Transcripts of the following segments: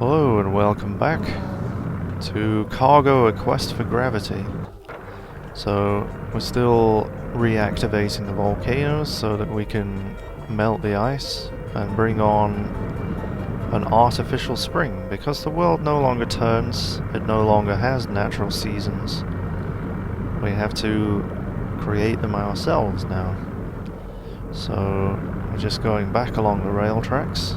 Hello and welcome back to Cargo: A Quest for Gravity. So we're still reactivating the volcanoes so that we can melt the ice and bring on an artificial spring, because the world no longer turns, it no longer has natural seasons. We have to create them ourselves now. So we're just going back along the rail tracks.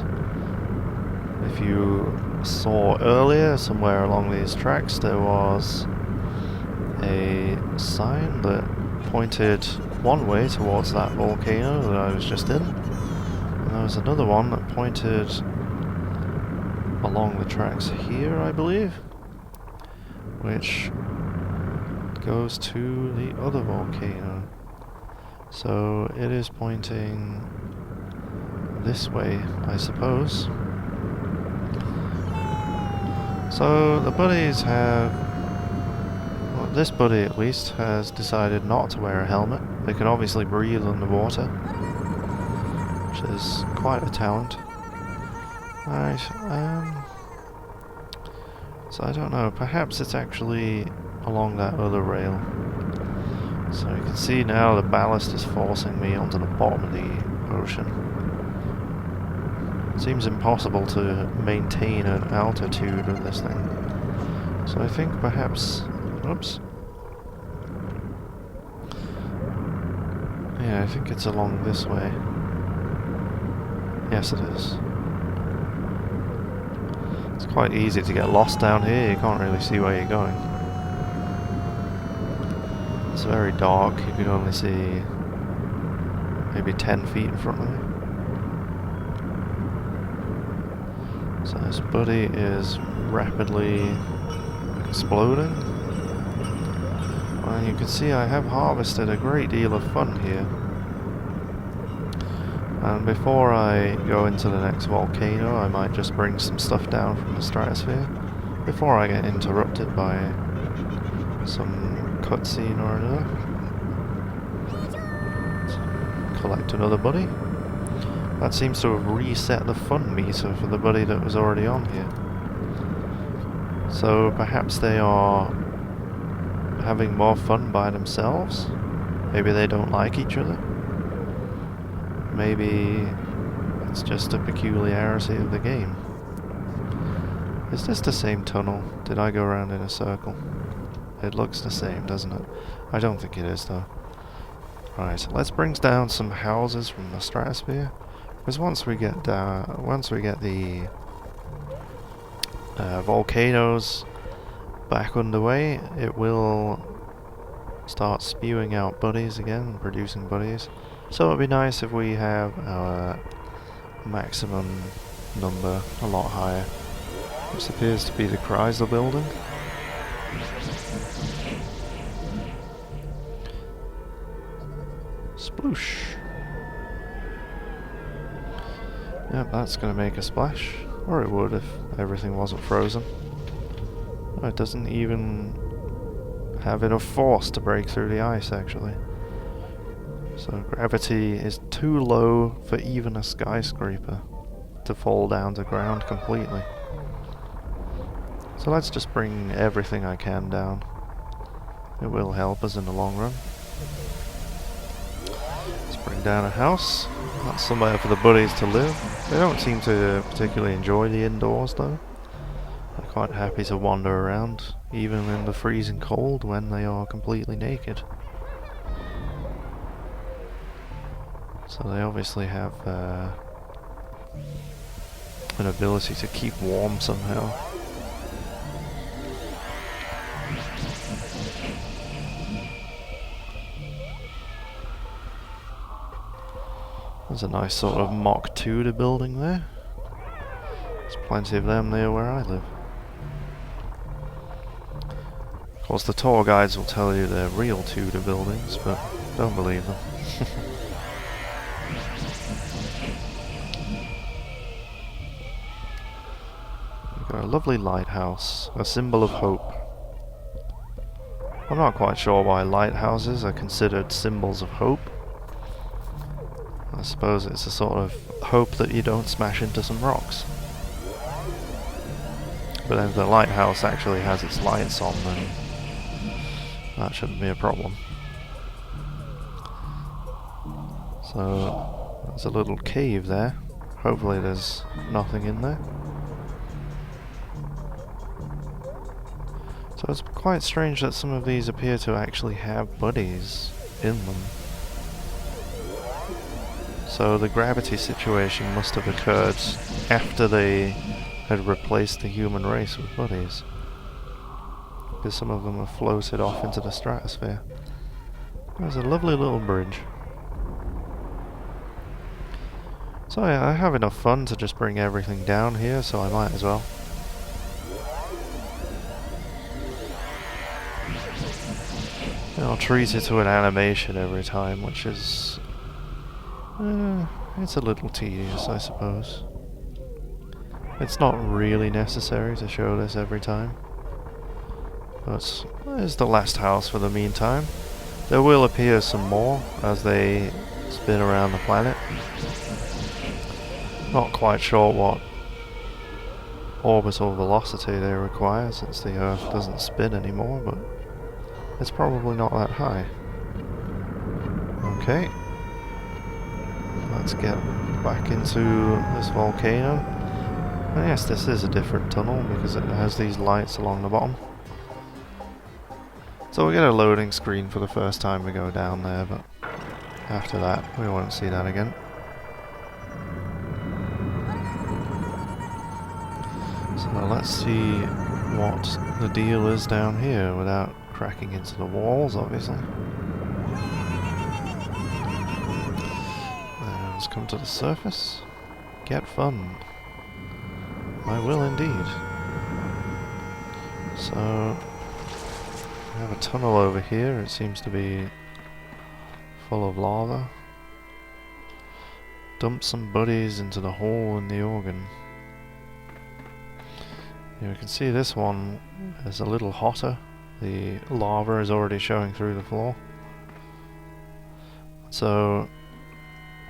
If you saw earlier, somewhere along these tracks there was a sign that pointed one way towards that volcano that I was just in, and there was another one that pointed along the tracks here, I believe, which goes to the other volcano. So it is pointing this way, I suppose. So the buddies have, well, this buddy at least has decided not to wear a helmet. They can obviously breathe underwater, which is quite a talent. Right, so I don't know, perhaps it's actually along that other rail. So you can see now the ballast is forcing me onto the bottom of the ocean. It seems impossible to maintain an altitude with this thing. So I think perhaps... oops. Yeah, I think it's along this way. Yes, it is. It's quite easy to get lost down here, you can't really see where you're going. It's very dark, you can only see maybe 10 feet in front of me. So this buddy is rapidly exploding. And you can see I have harvested a great deal of fun here. And before I go into the next volcano, I might just bring some stuff down from the stratosphere before I get interrupted by some cutscene or another. Collect another buddy. That seems to have reset the fun meter for the buddy that was already on here. So perhaps they are having more fun by themselves. Maybe they don't like each other. Maybe it's just a peculiarity of the game. Is this the same tunnel? Did I go around in a circle? It looks the same, doesn't it? I don't think it is though. Right, let's bring down some houses from the stratosphere. Because once we get the volcanoes back underway, it will start spewing out buddies again and producing buddies. So it'd be nice if we have our maximum number a lot higher. This appears to be the Chrysler building. Sploosh. Yep, that's going to make a splash. Or it would if everything wasn't frozen. Oh, it doesn't even have enough force to break through the ice, actually. So gravity is too low for even a skyscraper to fall down to ground completely. So let's just bring everything I can down. It will help us in the long run. Let's bring down a house. That's somewhere for the buddies to live. They don't seem to particularly enjoy the indoors though. They're quite happy to wander around, even in the freezing cold when they are completely naked. So they obviously have an ability to keep warm somehow. There's a nice sort of mock Tudor building there. There's plenty of them near where I live. Of course the tour guides will tell you they're real Tudor buildings, but don't believe them. We've got a lovely lighthouse, a symbol of hope. I'm not quite sure why lighthouses are considered symbols of hope. I suppose it's a sort of hope that you don't smash into some rocks. But if the lighthouse actually has its lights on, then that shouldn't be a problem. So there's a little cave there. Hopefully there's nothing in there. So it's quite strange that some of these appear to actually have buddies in them. So the gravity situation must have occurred after they had replaced the human race with buddies. Because some of them have floated off into the stratosphere. There's a lovely little bridge. So yeah, I have enough fun to just bring everything down here, so I might as well. And I'll treat it to an animation every time, which is... it's a little tedious, I suppose. It's not really necessary to show this every time. But there's the last house for the meantime. There will appear some more as they spin around the planet. Not quite sure what orbital velocity they require since the Earth doesn't spin anymore, but it's probably not that high. Okay. Let's get back into this volcano. And yes, this is a different tunnel because it has these lights along the bottom. So we get a loading screen for the first time we go down there, but after that we won't see that again. So let's see what the deal is down here without cracking into the walls, obviously. Let's come to the surface. Get fun. I will indeed. So we have a tunnel over here. It seems to be full of lava. Dump some buddies into the hole in the organ. You can see this one is a little hotter. The lava is already showing through the floor. So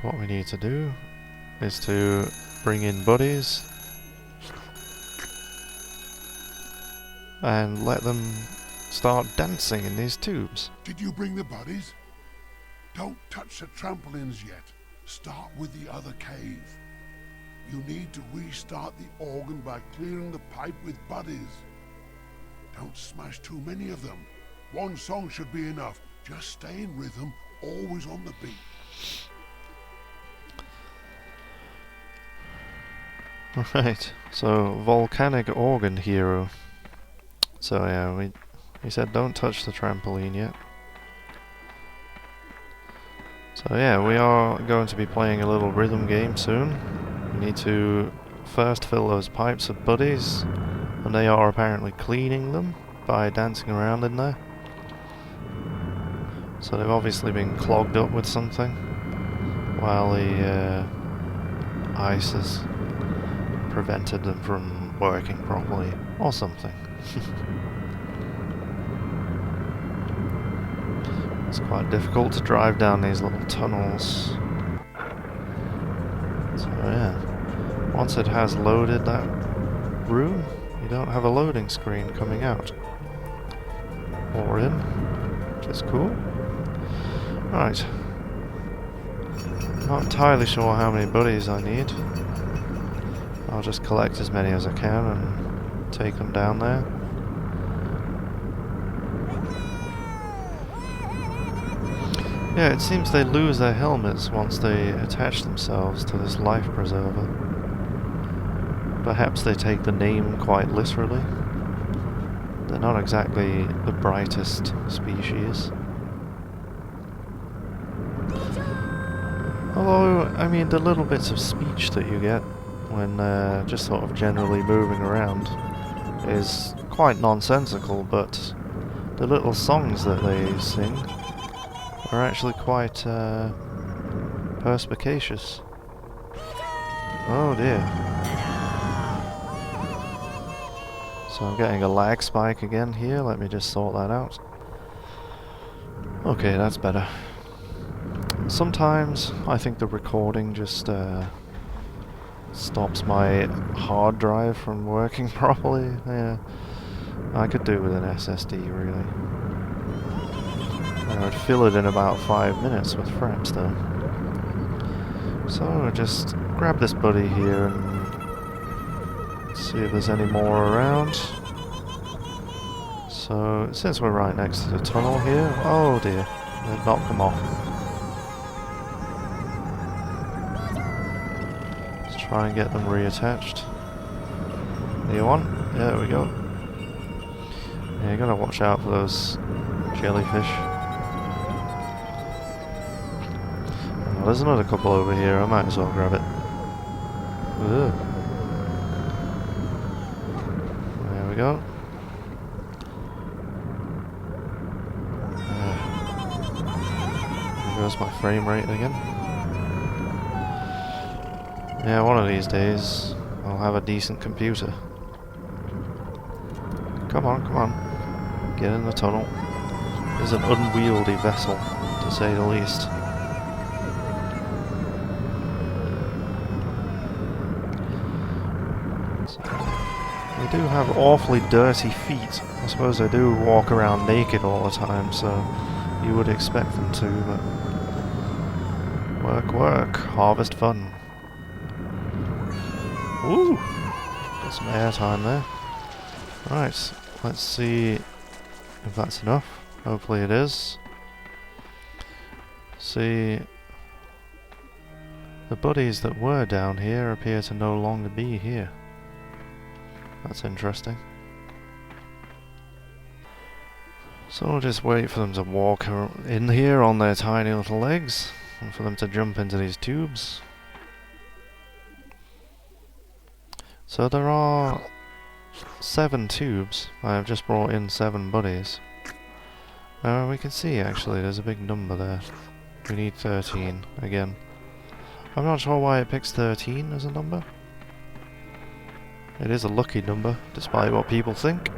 what we need to do is to bring in buddies and let them start dancing in these tubes. Did you bring the buddies? Don't touch the trampolines yet. Start with the other cave. You need to restart the organ by clearing the pipe with buddies. Don't smash too many of them. One song should be enough. Just stay in rhythm, always on the beat. Right, so volcanic organ hero. So yeah, we said don't touch the trampoline yet. So yeah, we are going to be playing a little rhythm game soon. We need to first fill those pipes with buddies, and they are apparently cleaning them by dancing around in there. So they've obviously been clogged up with something while the ice has prevented them from working properly or something. It's quite difficult to drive down these little tunnels. So yeah, once it has loaded that room, you don't have a loading screen coming out or in, which is cool. Right, not entirely sure how many buddies I need. I'll just collect as many as I can and take them down there. Yeah, it seems they lose their helmets once they attach themselves to this life preserver. Perhaps they take the name quite literally. They're not exactly the brightest species. Although, I mean, the little bits of speech that you get when just sort of generally moving around is quite nonsensical, but the little songs that they sing are actually quite perspicacious. Oh dear. So I'm getting a lag spike again here. Let me just sort that out. Okay, that's better. Sometimes I think the recording just stops my hard drive from working properly. Yeah, I could do with an SSD really. I would fill it in about 5 minutes with fraps though. So I'll just grab this buddy here and see if there's any more around. So since we're right next to the tunnel here, oh dear, they've knocked them off. Let's try and get them reattached. Here one, there we go. Yeah, you gotta watch out for those jellyfish. Oh, there's another couple over here, I might as well grab it. Ugh. There we go. There goes my frame rate again. Yeah, one of these days I'll have a decent computer. Come on, come on. Get in the tunnel. It's an unwieldy vessel, to say the least. So, they do have awfully dirty feet. I suppose they do walk around naked all the time, so you would expect them to, but... Work, work. Harvest fun. Ooh! Got some airtime there. Right, let's see if that's enough. Hopefully it is. See, the buddies that were down here appear to no longer be here. That's interesting. So we'll just wait for them to walk in here on their tiny little legs, and for them to jump into these tubes. So there are 7 tubes. I have just brought in 7 buddies. We can see actually there's a big number there. We need 13 again. I'm not sure why it picks 13 as a number. It is a lucky number, despite what people think.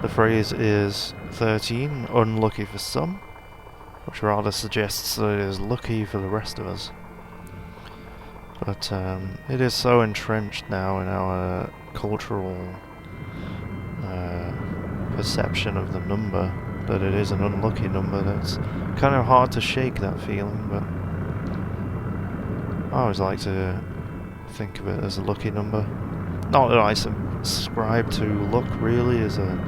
The phrase is 13, unlucky for some, which rather suggests that it is lucky for the rest of us. But it is so entrenched now in our cultural perception of the number that it is an unlucky number. That's kind of hard to shake that feeling, but I always like to think of it as a lucky number. Not that I subscribe to luck really as an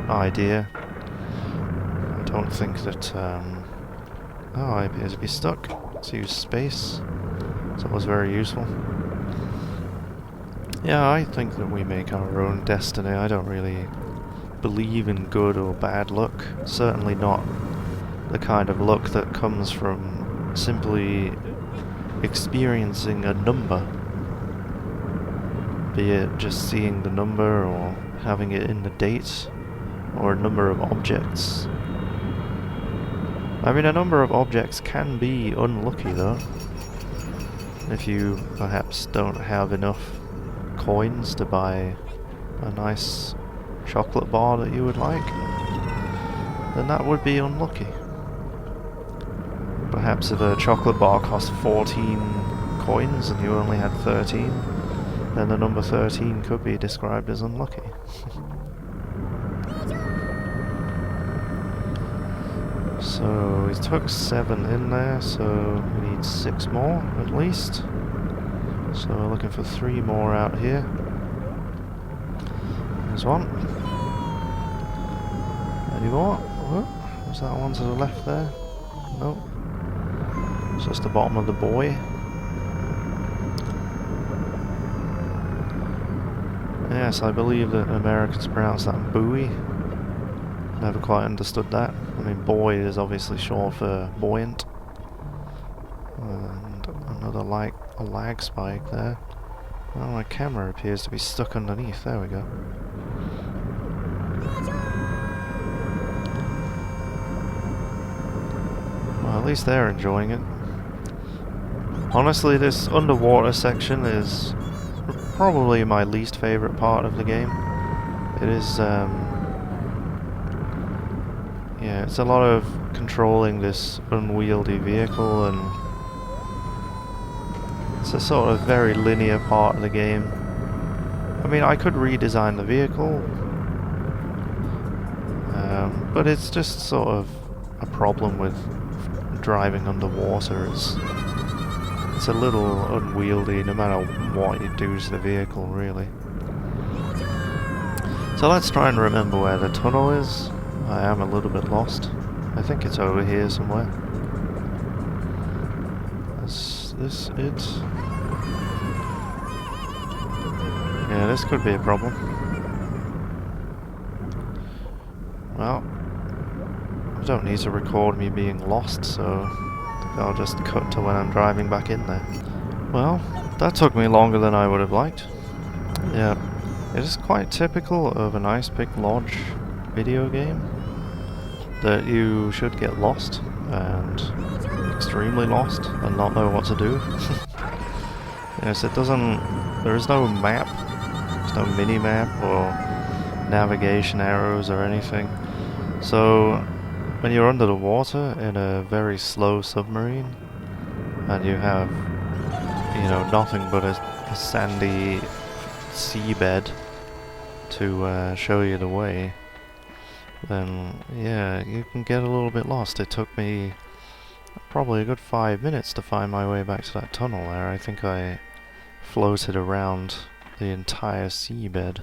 idea. I don't think that... oh, I appear to be stuck. Let's use space. So that was very useful. Yeah, I think that we make our own destiny. I don't really believe in good or bad luck. Certainly not the kind of luck that comes from simply experiencing a number. Be it just seeing the number or having it in the date, or a number of objects. I mean, a number of objects can be unlucky though. If you perhaps don't have enough coins to buy a nice chocolate bar that you would like, then that would be unlucky. Perhaps if a chocolate bar cost 14 coins and you only had 13, then the number 13 could be described as unlucky. So we took 7 in there, so we need 6 more at least. So we're looking for 3 more out here. There's one. Any more? Oh, was that one to the left there? Nope. It's just the bottom of the buoy. Yes, I believe that Americans pronounce that buoy. Never quite understood that. I mean, buoy is obviously short for buoyant. And another a lag spike there. Oh, my camera appears to be stuck underneath. There we go. Well, at least they're enjoying it. Honestly, this underwater section is probably my least favourite part of the game. It is, yeah, it's a lot of controlling this unwieldy vehicle and It's a sort of very linear part of the game. I mean, I could redesign the vehicle, but it's just sort of a problem with driving underwater. It's a little unwieldy no matter what you do to the vehicle, really. So let's try and remember where the tunnel is. I am a little bit lost. I think it's over here somewhere. Is this it? Yeah, this could be a problem. Well, I don't need to record me being lost, so I think I'll just cut to when I'm driving back in there. Well, that took me longer than I would have liked. Yeah, it is quite typical of an Ice Pick Lodge video game that you should get lost, and extremely lost, and not know what to do. Yes, there is no map, there's no mini-map or navigation arrows or anything. So, when you're under the water in a very slow submarine, and you have, nothing but a sandy seabed to show you the way, then yeah, you can get a little bit lost. It took me probably a good 5 minutes to find my way back to that tunnel there. I think I floated around the entire seabed.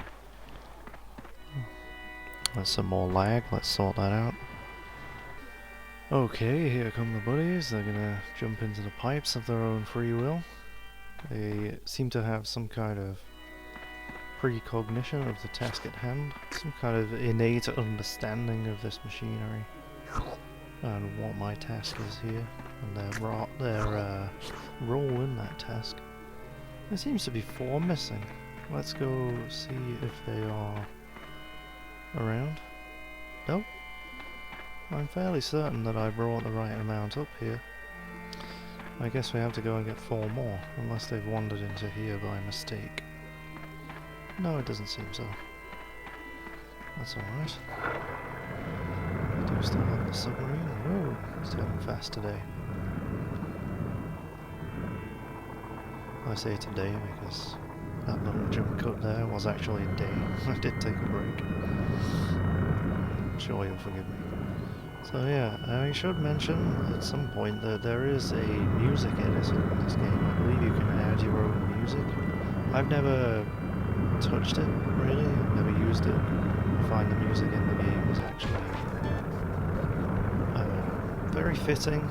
There's some more lag, let's sort that out. Okay, here come the buddies. They're gonna jump into the pipes of their own free will. They seem to have some kind of precognition of the task at hand, some kind of innate understanding of this machinery and what my task is here, and their role in that task. There seems to be 4 missing. Let's go see if they are around. Nope. I'm fairly certain that I brought the right amount up here. I guess we have to go and get 4 more, unless they've wandered into here by mistake. No, it doesn't seem so. That's alright. We do still have the submarine. Whoa, it's going fast today. I say today because that little jump cut there was actually a day. I did take a break. I'm sure you'll forgive me. So yeah, I should mention at some point that there is a music editor in this game. I believe you can add your own music. I've never touched it, really. I've never used it. I find the music in the game is actually very fitting.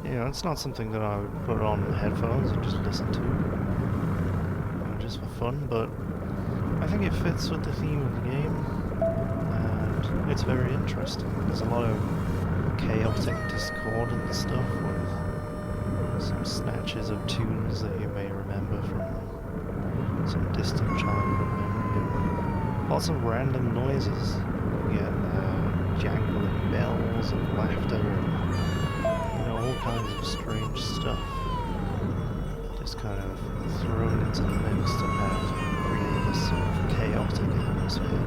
It's not something that I would put on headphones and just listen to, just for fun, but I think it fits with the theme of the game, and it's very interesting. There's a lot of chaotic, discordant stuff with some snatches of tunes that you may remember from some distant childhood memory. Lots of random noises. You get jangling bells and laughter and all kinds of strange stuff just kind of thrown into the mix to have create this sort of chaotic atmosphere.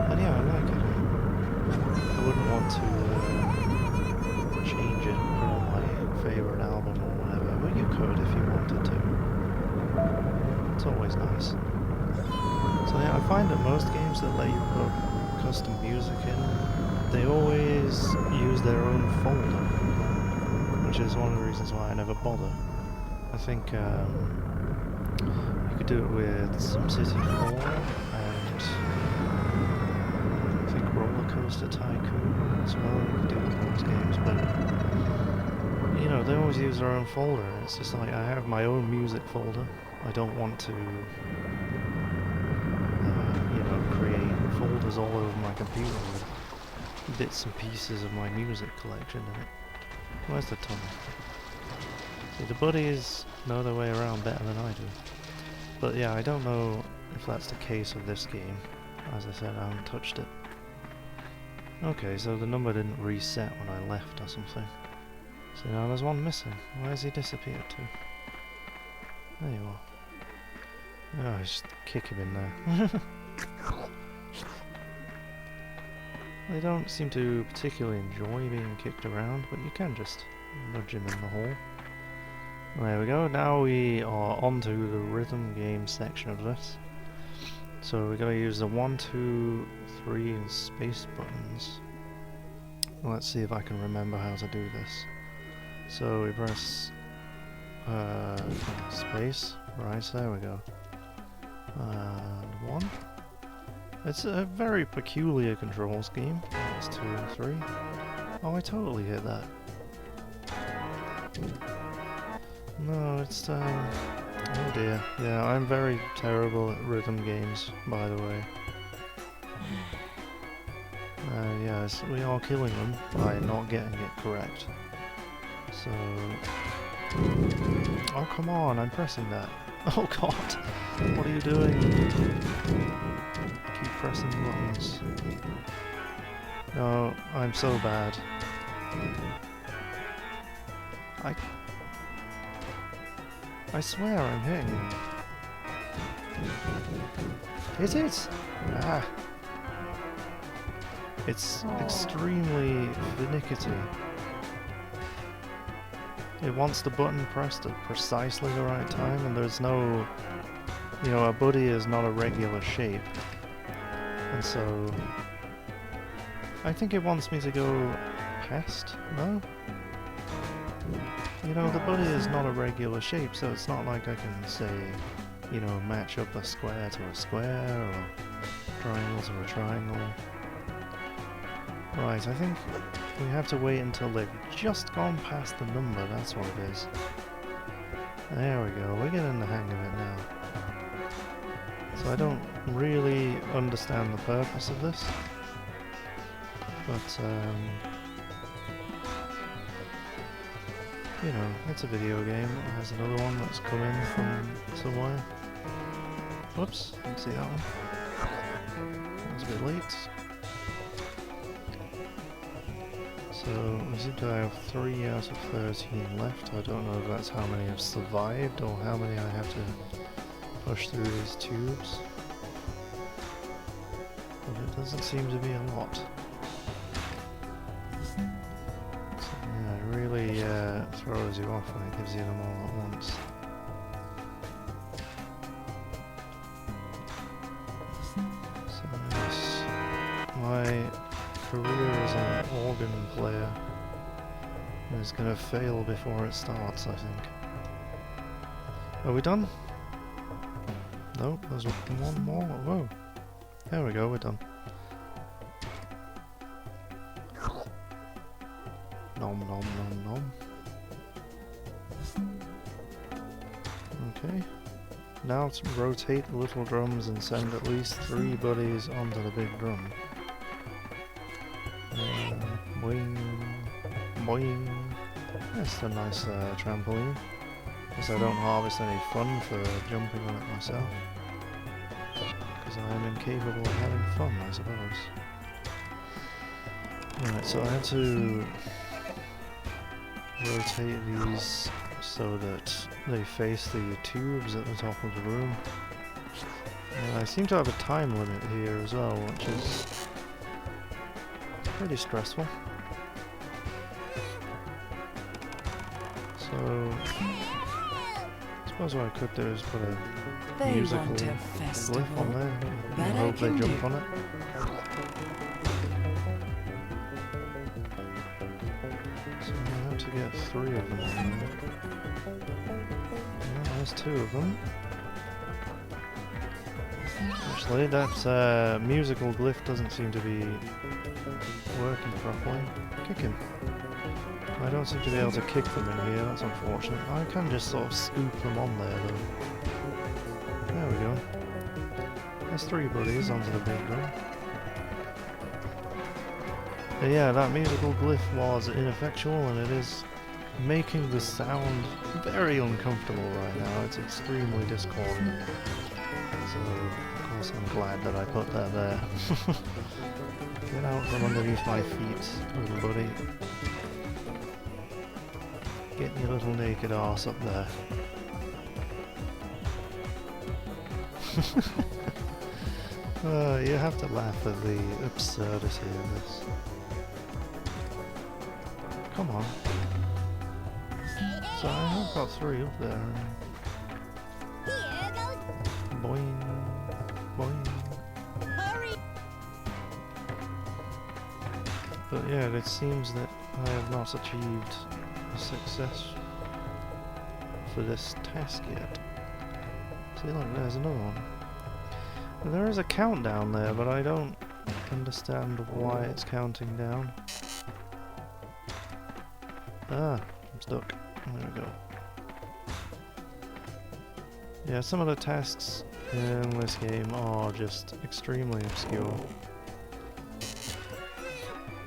And yeah, I like it. I wouldn't want to change it, put on my favourite album or whatever, but you could if you wanted to. It's always nice. So yeah, I find that most games that let you put custom music in, they always use their own folder, which is one of the reasons why I never bother. I think you could do it with SimCity 4 and I think Roller Coaster Tycoon as well. You could do it with those games, but they always use their own folder. It's just like I have my own music folder. I don't want to create folders all over my computer with bits and pieces of my music collection in it. Where's the tunnel? See, the buddies know their way around better than I do. But yeah, I don't know if that's the case with this game. As I said, I haven't touched it. Okay, so the number didn't reset when I left or something. So now there's one missing. Where has he disappeared to? There you are. Oh, just kick him in there. They don't seem to particularly enjoy being kicked around, but you can just nudge him in the hole. There we go, now we are onto the rhythm game section of this. So we're going to use the 1, 2, 3 and space buttons. Let's see if I can remember how to do this. So we press space, right, there we go. And 1. It's a very peculiar control scheme. That's 2 and 3. Oh, I totally hit that. No, it's oh dear. Yeah, I'm very terrible at rhythm games, by the way. Yes, we are killing them by not getting it correct. So... Oh, come on, I'm pressing that. Oh god! What are you doing? Keep pressing the buttons. No, I'm so bad. I swear I'm hitting him. Is it? Ah. It's extremely finicky. It wants the button pressed at precisely the right time, and there's no... You know, a buddy is not a regular shape. And so... I think it wants me to go past? No? You know, the buddy is not a regular shape, so it's not like I can say, you know, match up a square to a square, or triangle to a triangle. Right, I think we have to wait until they've just gone past the number, that's what it is. There we go, we're getting the hang of it now. So I don't really understand the purpose of this, but you know, it's a video game. It has another one that's come in from somewhere. Whoops, didn't see that one. That was a bit late. So we seem to have 3 out of 13 left. I don't know if that's how many have survived or how many I have to push through these tubes. But it doesn't seem to be a lot. So yeah, it really throws you off when it gives you them all at once. So yes, my career as an organ player is going to fail before it starts, I think. Are we done? Nope, there's one more. Whoa. There we go, we're done. Nom nom nom nom. Okay. Now to rotate the little drums and send at least 3 buddies onto the big drum. Boing, boing. That's a nice trampoline. Guess I don't harvest any fun for jumping on it myself. Because I am incapable of having fun, I suppose. Right, so I have to rotate these so that they face the tubes at the top of the room. And I seem to have a time limit here as well, which is pretty stressful. So, I suppose what I could do is put a musical glyph on there and hope they jump on it. So I have to get 3 of them on there. Yeah, there's 2 of them. Actually, that musical glyph doesn't seem to be working properly. Kick him. I don't seem to be able to kick them in here, that's unfortunate. I can just sort of scoop them on there though. There we go. There's 3 buddies onto the big drum. But yeah, that musical glyph was ineffectual and it is making the sound very uncomfortable right now. It's extremely discordant. So, of course I'm glad that I put that there. Get out from underneath my feet, little buddy. Get your little naked arse up there. You have to laugh at the absurdity of this. Come on. So I have got 3 up there. Here goes. Boing, boing. Hurry. But yeah, it seems that I have not achieved a success for this task yet. See, look, there's another one. There is a countdown there, but I don't understand why it's counting down. Ah, I'm stuck. There we go. Yeah, some of the tasks in this game are just extremely obscure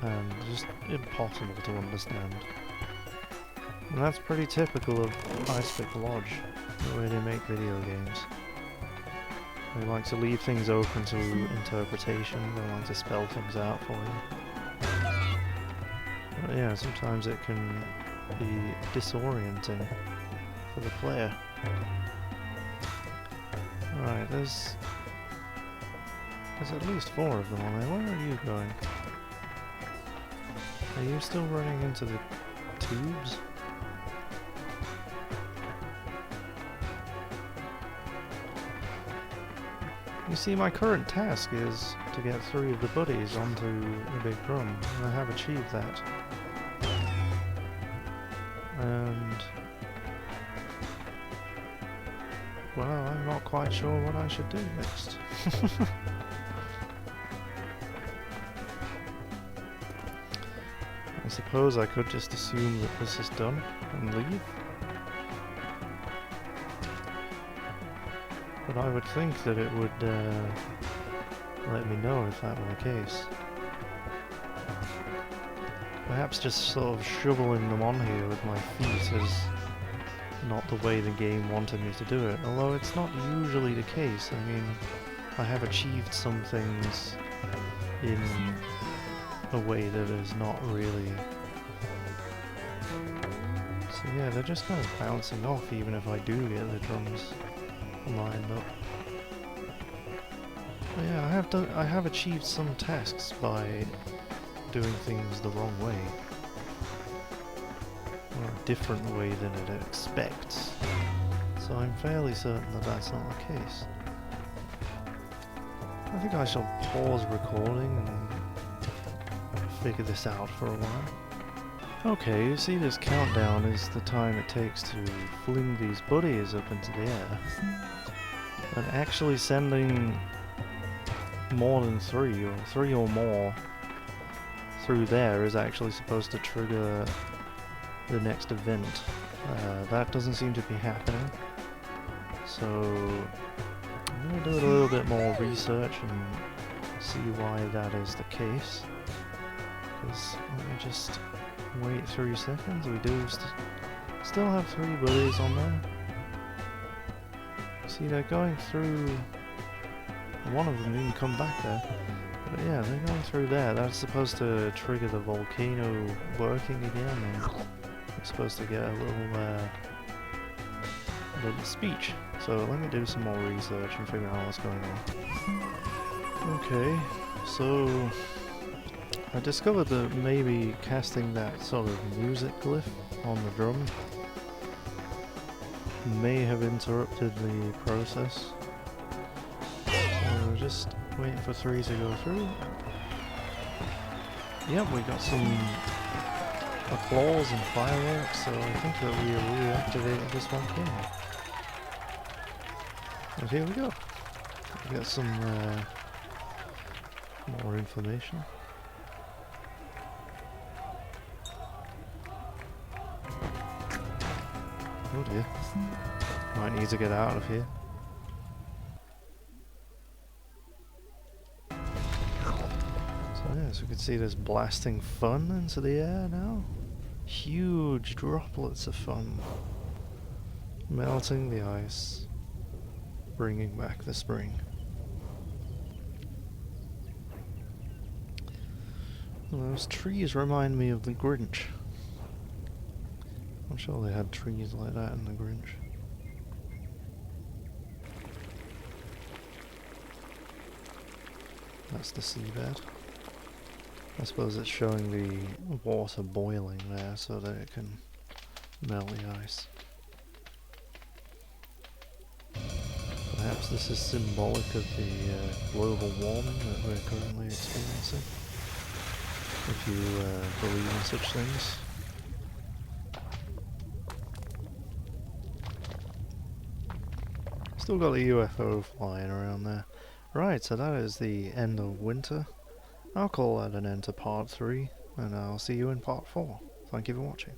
and just impossible to understand. And that's pretty typical of Icepick Lodge, the way they make video games. They like to leave things open to interpretation, they like to spell things out for you. But yeah, sometimes it can be disorienting for the player. Alright, there's at least 4 of them on there. Where are you going? Are you still running into the tubes? You see, my current task is to get 3 of the buddies onto the big drum, and I have achieved that. And well, I'm not quite sure what I should do next. I suppose I could just assume that this is done and leave. But I would think that it would let me know if that were the case. Perhaps just sort of shoveling them on here with my feet is not the way the game wanted me to do it, although it's not usually the case. I mean, I have achieved some things in a way that is not really... So yeah, they're just kind of bouncing off even if I do get the drums lined up. But yeah, I have achieved some tasks by doing things the wrong way. Or a different way than it expects. So I'm fairly certain that that's not the case. I think I shall pause recording and figure this out for a while. Okay, you see this countdown is the time it takes to fling these buddies up into the air. But actually sending more than 3, or 3 or more, through there is actually supposed to trigger the next event. That doesn't seem to be happening. So I'm going to do a little bit more research and see why that is the case. Because let me just wait 3 seconds. We do still have 3 buddies on there. See, they're going through... One of them didn't come back there. But yeah, they're going through there. That's supposed to trigger the volcano working again, and we're supposed to get a little speech. So let me do some more research and figure out what's going on. Okay, so I discovered that maybe casting that sort of music glyph on the drum may have interrupted the process. So we're just waiting for 3 to go through. Yep, we got some applause and fireworks, so I think that we reactivated this volcano. And here we go. We got some more information. Oh dear. Might need to get out of here. So yes, we can see this blasting fun into the air now. Huge droplets of fun. Melting the ice. Bringing back the spring. Well, those trees remind me of the Grinch. I'm sure they had trees like that in the Grinch. That's the seabed. I suppose it's showing the water boiling there so that it can melt the ice. Perhaps this is symbolic of the global warming that we're currently experiencing, if you believe in such things. Still got the UFO flying around there. Right, so that is the end of winter. I'll call that an end to part 3, and I'll see you in part 4. Thank you for watching.